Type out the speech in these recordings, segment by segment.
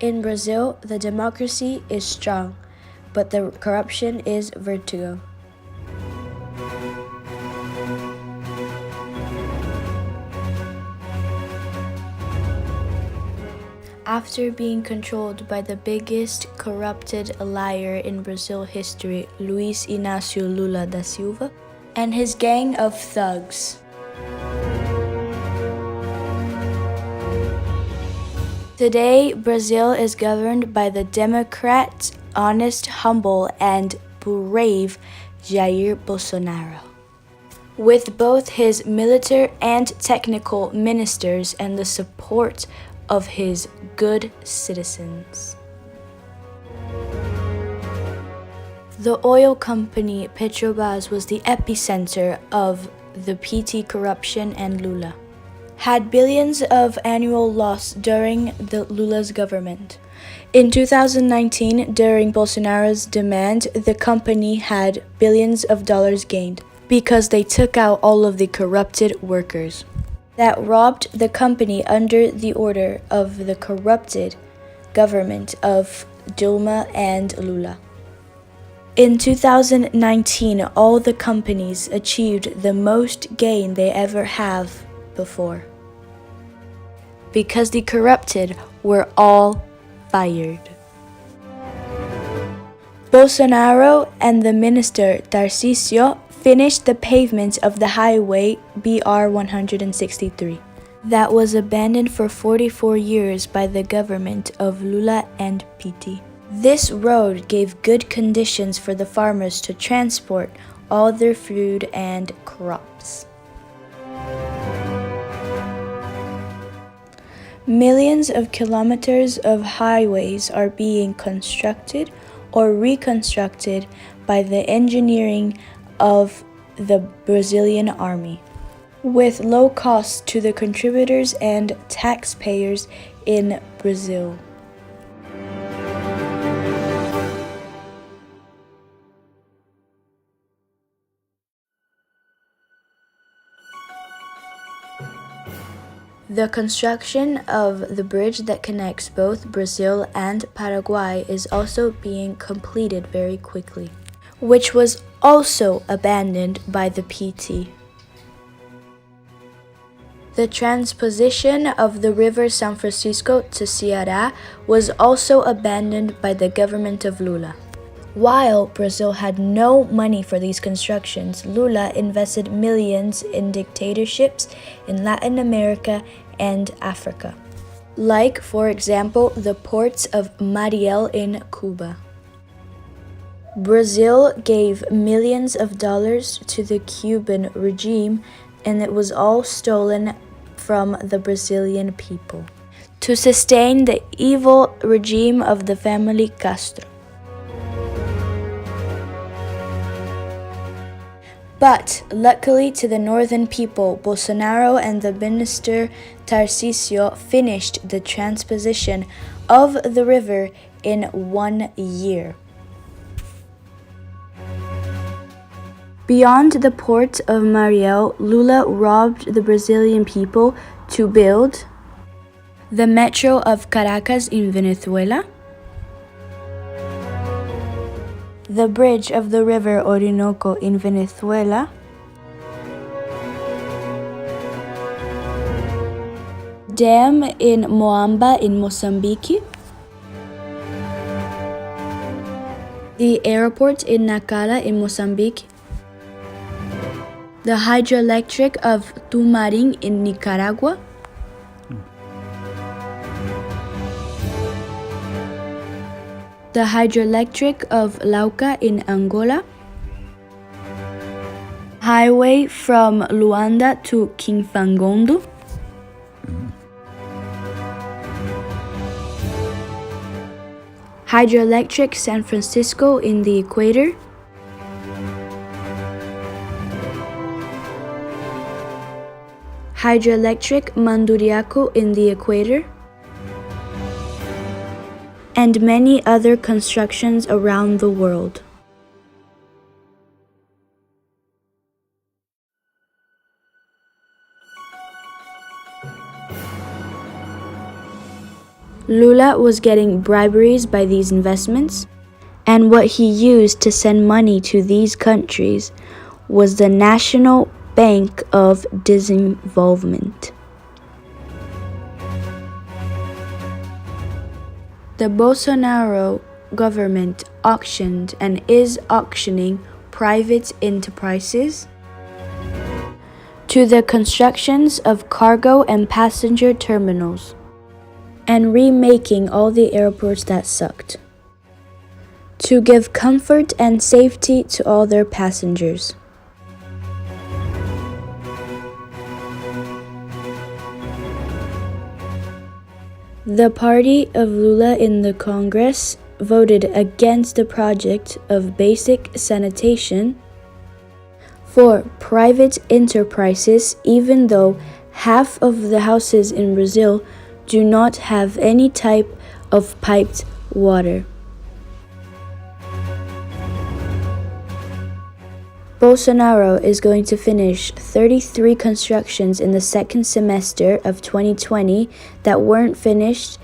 In Brazil, the democracy is strong, but the corruption is vertigo. After being controlled by the biggest corrupted liar in Brazil history, Luiz Inácio Lula da Silva, and his gang of thugs. Today, Brazil is governed by the Democrat, honest, humble, and brave Jair Bolsonaro, with both his military and technical ministers and the support of his good citizens. The oil company Petrobras was the epicenter of the PT corruption, and Lula had billions of annual loss during the Lula's government. In 2019, during Bolsonaro's demand, the company had billions of dollars gained because they took out all of the corrupted workers that robbed the company under the order of the corrupted government of Dilma and Lula. In 2019, all the companies achieved the most gain they ever have before, because the corrupted were all fired. Bolsonaro and the minister Tarcísio finished the pavement of the highway BR-163 that was abandoned for 44 years by the government of Lula and PT. This road gave good conditions for the farmers to transport all their food and crops. Millions of kilometers of highways are being constructed or reconstructed by the engineering of the Brazilian army, with low costs to the contributors and taxpayers in Brazil. The construction of the bridge that connects both Brazil and Paraguay is also being completed very quickly, which was also abandoned by the PT. The transposition of the river São Francisco to Ceará was also abandoned by the government of Lula. While Brazil had no money for these constructions, Lula invested millions in dictatorships in Latin America and Africa, like, for example, the ports of Mariel in Cuba. Brazil gave millions of dollars to the Cuban regime, and it was all stolen from the Brazilian people to sustain the evil regime of the family Castro. But luckily to the northern people, Bolsonaro and the minister Tarcísio finished the transposition of the river in 1 year. Beyond the port of Mariel, Lula robbed the Brazilian people to build the metro of Caracas in Venezuela, the bridge of the river Orinoco in Venezuela, dam in Moamba in Mozambique, the airport in Nacala in Mozambique, the hydroelectric of Tumarin in Nicaragua, the hydroelectric of Lauca in Angola, highway from Luanda to Quinfangondo, hydroelectric San Francisco in the equator, hydroelectric Manduriaco in the equator, and many other constructions around the world. Lula was getting briberies by these investments, and what he used to send money to these countries was the National Bank of Disinvolvement. The Bolsonaro government auctioned and is auctioning private enterprises to the constructions of cargo and passenger terminals, and remaking all the airports that sucked, to give comfort and safety to all their passengers. The party of Lula in the Congress voted against the project of basic sanitation for private enterprises, even though half of the houses in Brazil do not have any type of piped water. Bolsonaro is going to finish 33 constructions in the second semester of 2020 that weren't finished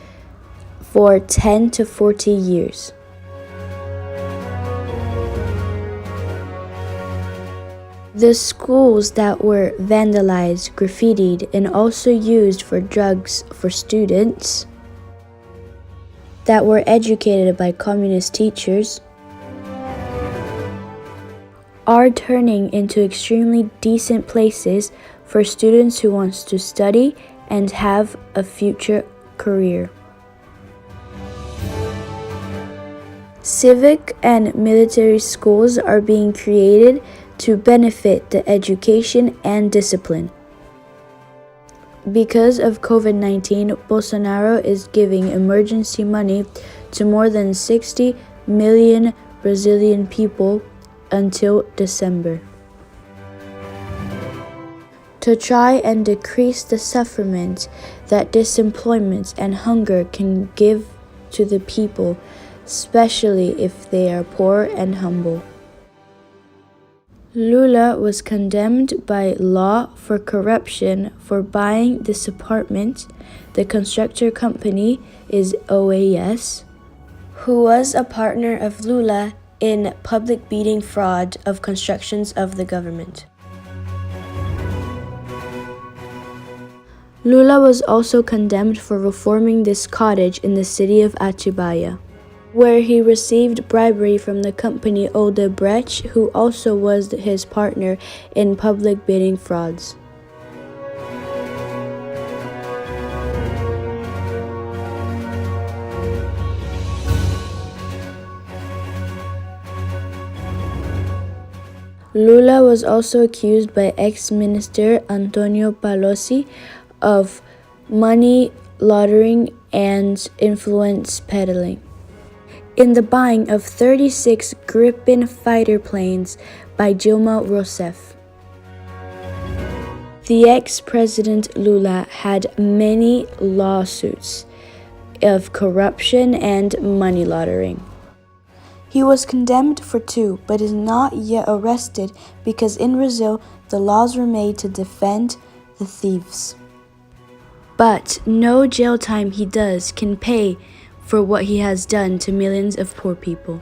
for 10 to 40 years. The schools that were vandalized, graffitied, and also used for drugs for students that were educated by communist teachers are turning into extremely decent places for students who want to study and have a future career. Civic and military schools are being created to benefit the education and discipline. Because of COVID-19, Bolsonaro is giving emergency money to more than 60 million Brazilian people until December, to try and decrease the suffering that disemployment and hunger can give to the people, especially if they are poor and humble. Lula was condemned by law for corruption for buying this apartment. The constructor company is OAS, who was a partner of Lula in public bidding fraud of constructions of the government. Lula was also condemned for reforming this cottage in the city of Atibaia, where he received bribery from the company Odebrecht, who also was his partner in public bidding frauds. Lula was also accused by ex-minister Antonio Palocci of money laundering and influence peddling in the buying of 36 Gripen fighter planes by Dilma Rousseff. The ex-president Lula had many lawsuits of corruption and money laundering. He was condemned for 2, but is not yet arrested because in Brazil the laws were made to defend the thieves. But no jail time he does can pay for what he has done to millions of poor people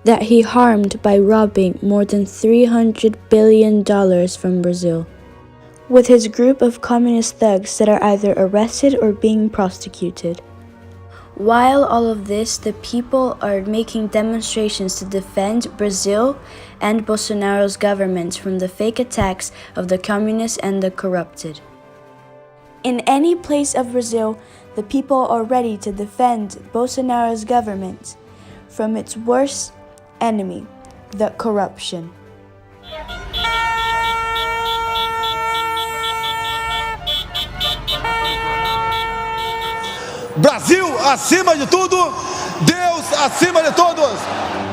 that he harmed by robbing more than $300 billion from Brazil, with his group of communist thugs that are either arrested or being prosecuted. While all of this, the people are making demonstrations to defend Brazil and Bolsonaro's government from the fake attacks of the communists and the corrupted. In any place of Brazil, the people are ready to defend Bolsonaro's government from its worst enemy, the corruption. Brasil acima de tudo, Deus acima de todos.